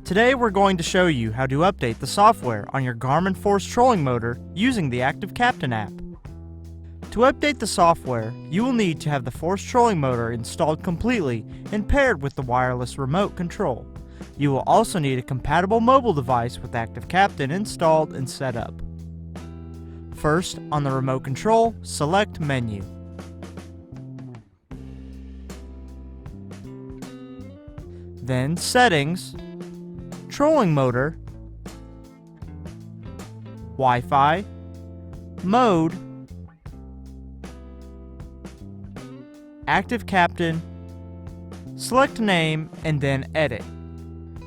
Today we're going to show you how to update the software on your Garmin Force Trolling Motor using the ActiveCaptain app. To update the software, you will need to have the Force Trolling Motor installed completely and paired with the wireless remote control. You will also need a compatible mobile device with ActiveCaptain installed and set up. First, on the remote control, select Menu. Then Settings, Trolling Motor, Wi-Fi, Mode, ActiveCaptain, select Name, and then Edit.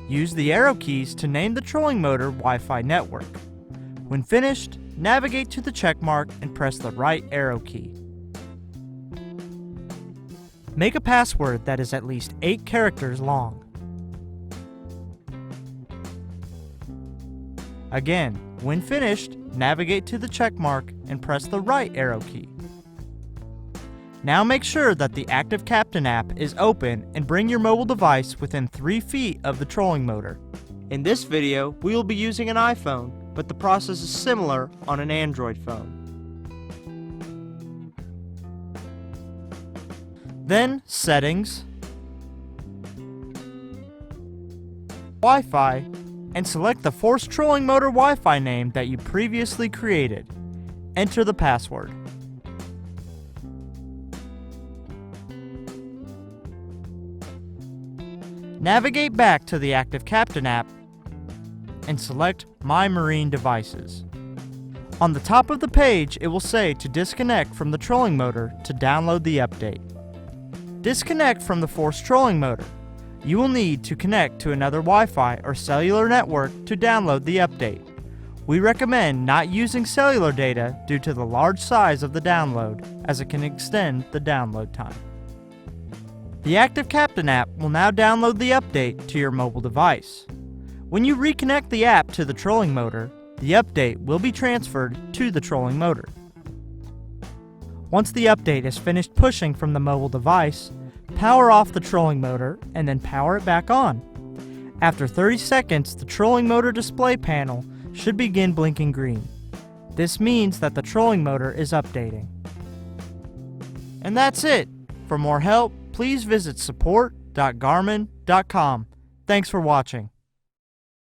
Use the arrow keys to name the trolling motor Wi-Fi network. When finished, navigate to the check mark and press the right arrow key. Make a password that is at least 8 characters long. Again, when finished, navigate to the check mark and press the right arrow key. Now make sure that the ActiveCaptain app is open and bring your mobile device within 3 feet of the trolling motor. In this video, we will be using an iPhone, but the process is similar on an Android phone. Then Settings, Wi-Fi, and select the Force Trolling Motor Wi-Fi name that you previously created. Enter the password. Navigate back to the ActiveCaptain app and select My Marine Devices. On the top of the page, it will say to disconnect from the trolling motor to download the update. Disconnect from the Force Trolling Motor. You will need to connect to another Wi-Fi or cellular network to download the update. We recommend not using cellular data due to the large size of the download, as it can extend the download time. The ActiveCaptain app will now download the update to your mobile device. When you reconnect the app to the trolling motor, the update will be transferred to the trolling motor. Once the update is finished pushing from the mobile device, power off the trolling motor and then power it back on. After 30 seconds, the trolling motor display panel should begin blinking green. This means that the trolling motor is updating. And that's it. For more help, please visit support.garmin.com. Thanks for watching.